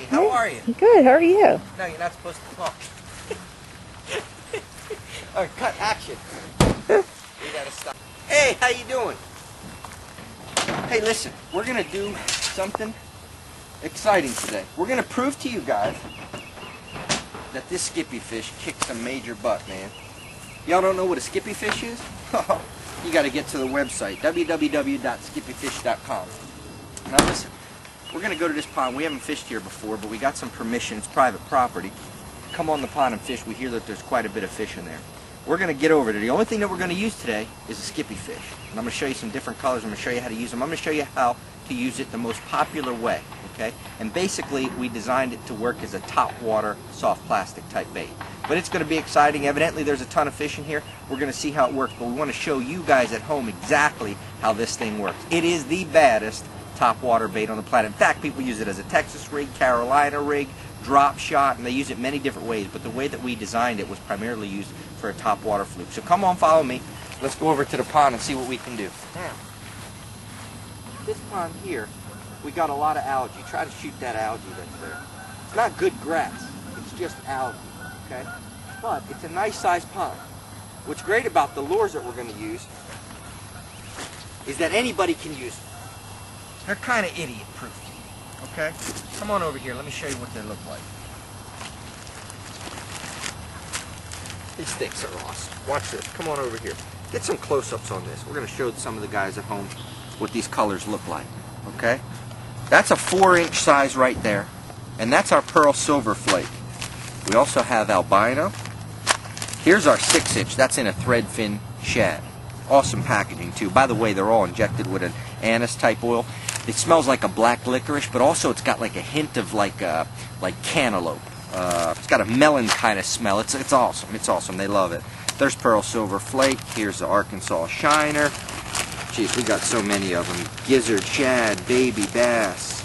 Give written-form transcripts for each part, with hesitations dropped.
how are you? Good, how are you? No, you're not supposed to talk. All right, cut, action. We gotta stop. Hey, how you doing? Hey, listen, we're gonna do something exciting today. We're gonna prove to you guys that this Skippy fish kicks some major butt, man. Y'all don't know what a Skippy fish is? You gotta get to the website, www.skippyfish.com. Now listen, we're gonna go to this pond. We haven't fished here before, but we got some permission. It's private property. Come on the pond and fish. We hear that there's quite a bit of fish in there. We're going to get over there. The only thing that we're going to use today is a Skippy fish. And I'm going to show you some different colors. I'm going to show you how to use them. I'm going to show you how to use it the most popular way. Okay? And basically, we designed it to work as a top water, soft plastic type bait. But it's going to be exciting. Evidently, there's a ton of fish in here. We're going to see how it works. But we want to show you guys at home exactly how this thing works. It is the baddest top water bait on the planet. In fact, people use it as a Texas rig, Carolina rig, drop shot, and they use it many different ways. But the way that we designed it was primarily used for a top water fluke. So come on, follow me. Let's go over to the pond and see what we can do. Now, this pond here, we got a lot of algae. Try to shoot that algae that's there. It's not good grass. It's just algae, okay? But it's a nice sized pond. What's great about the lures that we're going to use is that anybody can use them. They're kind of idiot proof. Okay? Come on over here. Let me show you what they look like. These things are awesome. Watch this. Come on over here. Get some close-ups on this. We're going to show some of the guys at home what these colors look like. Okay? That's a 4-inch size right there. And that's our pearl silver flake. We also have albino. Here's our 6-inch. That's in a thread fin shad. Awesome packaging too. By the way, they're all injected with an anise type oil. It smells like a black licorice, but also it's got like a hint of like cantaloupe. It's got a melon kind of smell. It's awesome. It's awesome. They love it. There's pearl silver flake. Here's the Arkansas shiner. Jeez, we got so many of them. Gizzard, shad, baby bass.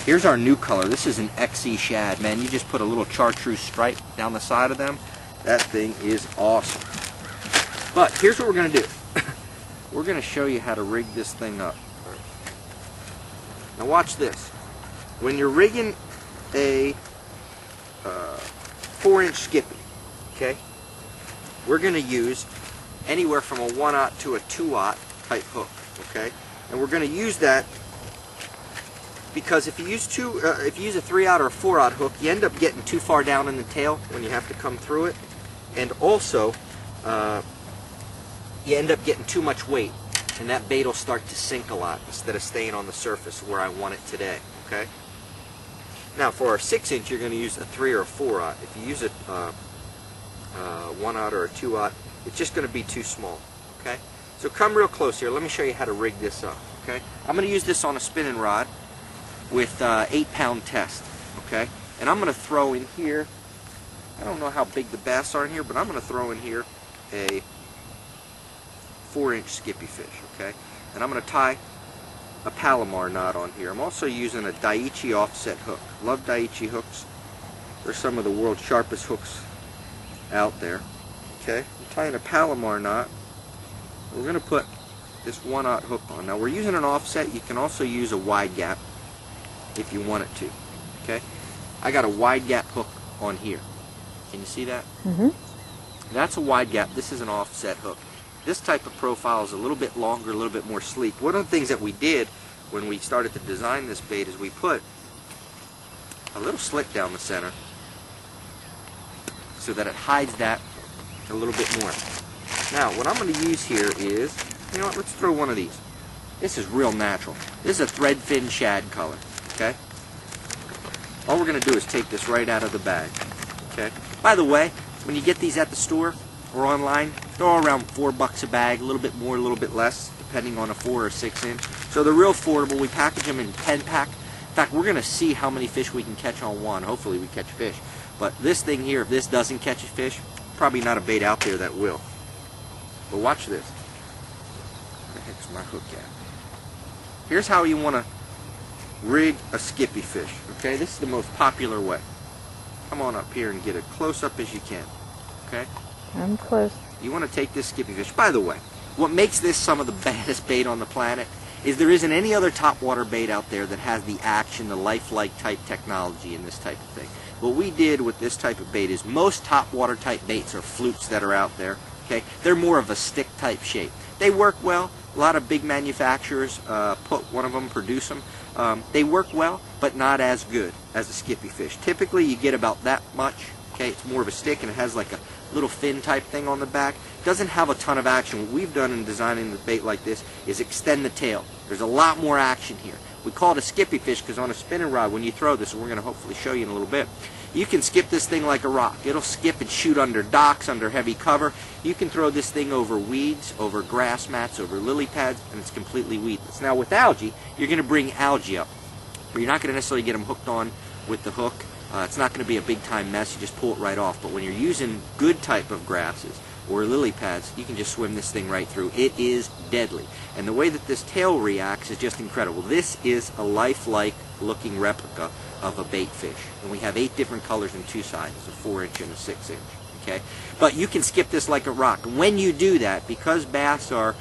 Here's our new color. This is an XE shad, man. You just put a little chartreuse stripe down the side of them. That thing is awesome. But here's what we're going to do. We're going to show you how to rig this thing up. Now watch this. When you're rigging a 4-inch Skippy, okay, we're going to use anywhere from a 1/0 to a 2/0 type hook, okay? And we're going to use that because if you use a 3/0 or a 4/0 hook, you end up getting too far down in the tail when you have to come through it, and also you end up getting too much weight, and that bait will start to sink a lot instead of staying on the surface where I want it today, okay? Now for our 6-inch, you're going to use a 3 or a 4/0. If you use a 1/0 or a 2/0, it's just going to be too small, okay? So come real close here. Let me show you how to rig this up, okay? I'm going to use this on a spinning rod with 8-pound test, okay? And I'm going to throw in here, I don't know how big the bass are in here, but I'm going to throw in here a 4-inch Skippy fish, okay? And I'm going to tie a Palomar knot on here. I'm also using a Daiichi offset hook. Love Daiichi hooks. They're some of the world's sharpest hooks out there. Okay? I'm tying a Palomar knot. We're going to put this 1/0 hook on. Now we're using an offset. You can also use a wide gap if you want it to. Okay? I got a wide gap hook on here. Can you see that? Mm-hmm. That's a wide gap. This is an offset hook. This type of profile is a little bit longer, a little bit more sleek. One of the things that we did when we started to design this bait is we put a little slit down the center so that it hides that a little bit more. Now, what I'm going to use here is, you know what, let's throw one of these. This is real natural. This is a thread fin shad color, okay? All we're going to do is take this right out of the bag, okay? By the way, when you get these at the store or online, they're all around $4 a bag, a little bit more, a little bit less, depending on a 4 or 6-inch. So they're real affordable. We package them in 10-pack. In fact, we're going to see how many fish we can catch on one. Hopefully we catch fish. But this thing here, if this doesn't catch a fish, probably not a bait out there that will. But watch this. Where the heck's my hook at? Here's how you want to rig a Skippy fish. Okay, this is the most popular way. Come on up here and get a close-up as you can. Okay? I'm close. You want to take this Skippy fish. By the way, what makes this some of the baddest bait on the planet is there isn't any other topwater bait out there that has the action, the lifelike type technology in this type of thing. What we did with this type of bait is most topwater type baits are flukes that are out there. Okay, they're more of a stick type shape. They work well. A lot of big manufacturers produce them. They work well, but not as good as a Skippy fish. Typically, you get about that much. Okay, it's more of a stick, and it has like a little fin type thing on the back. Doesn't have a ton of action. What we've done in designing the bait like this is extend the tail. There's a lot more action here. We call it a Skippy fish because on a spinning rod, when you throw this, and we're going to hopefully show you in a little bit, you can skip this thing like a rock. It'll skip and shoot under docks, under heavy cover. You can throw this thing over weeds, over grass mats, over lily pads, and it's completely weedless. Now with algae, you're going to bring algae up. But you're not going to necessarily get them hooked on with the hook. It's not going to be a big time mess. You just pull it right off. But when you're using good type of grasses or lily pads, you can just swim this thing right through. It is deadly. And the way that this tail reacts is just incredible. This is a lifelike looking replica of a bait fish. And we have 8 different colors and 2 sizes, a 4-inch and a 6-inch. Okay? But you can skip this like a rock. When you do that, because bass are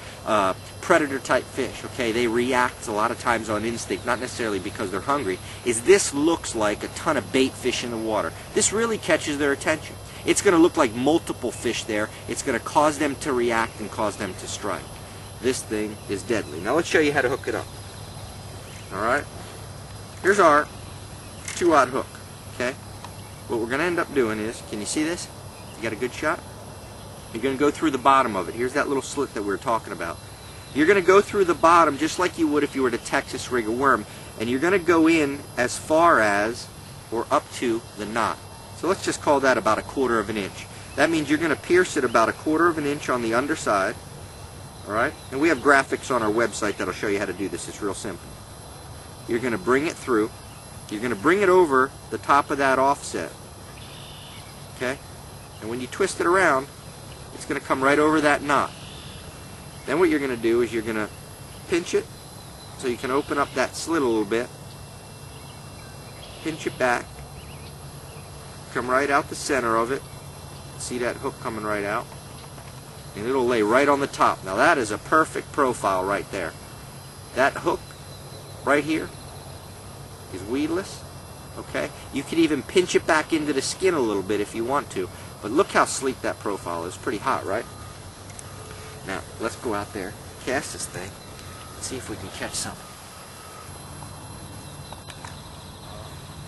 predator type fish, okay, they react a lot of times on instinct, not necessarily because they're hungry, is this looks like a ton of bait fish in the water. This really catches their attention. It's going to look like multiple fish there. It's going to cause them to react and cause them to strike. This thing is deadly. Now let's show you how to hook it up. Alright? Here's our 2-aught hook. Okay? What we're going to end up doing is, can you see this? You got a good shot? You're going to go through the bottom of it. Here's that little slit that we were talking about. You're going to go through the bottom just like you would if you were to Texas rig a worm, and you're going to go in as far as or up to the knot. So let's just call that about 1/4 of an inch. That means you're going to pierce it about 1/4 of an inch on the underside. Alright? And we have graphics on our website that'll show you how to do this. It's real simple. You're going to bring it through. You're going to bring it over the top of that offset. Okay? And when you twist it around, it's going to come right over that knot. Then what you're going to do is you're going to pinch it so you can open up that slit a little bit. Pinch it back. Come right out the center of it. See that hook coming right out? And it'll lay right on the top. Now that is a perfect profile right there. That hook right here is weedless. Okay? You could even pinch it back into the skin a little bit if you want to. But look how sleek that profile is. Pretty hot, right? Now, let's go out there, cast this thing, and see if we can catch something.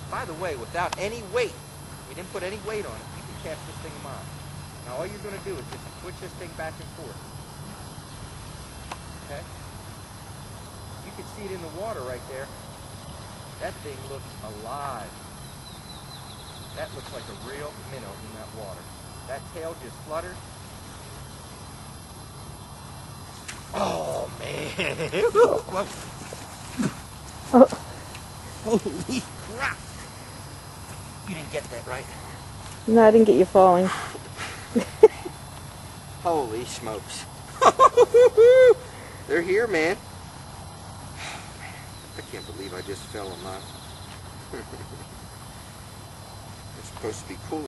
By the way, without any weight, we didn't put any weight on it, you can cast this thing a mile. Now all you're going to do is just switch this thing back and forth. Okay? You can see it in the water right there. That thing looks alive. That looks like a real minnow in that water. That tail just fluttered. Oh, man. Oh. Holy crap. You didn't get that, right? No, I didn't get you falling. Holy smokes. They're here, man. I can't believe I just fell on mine. It's supposed to be cool.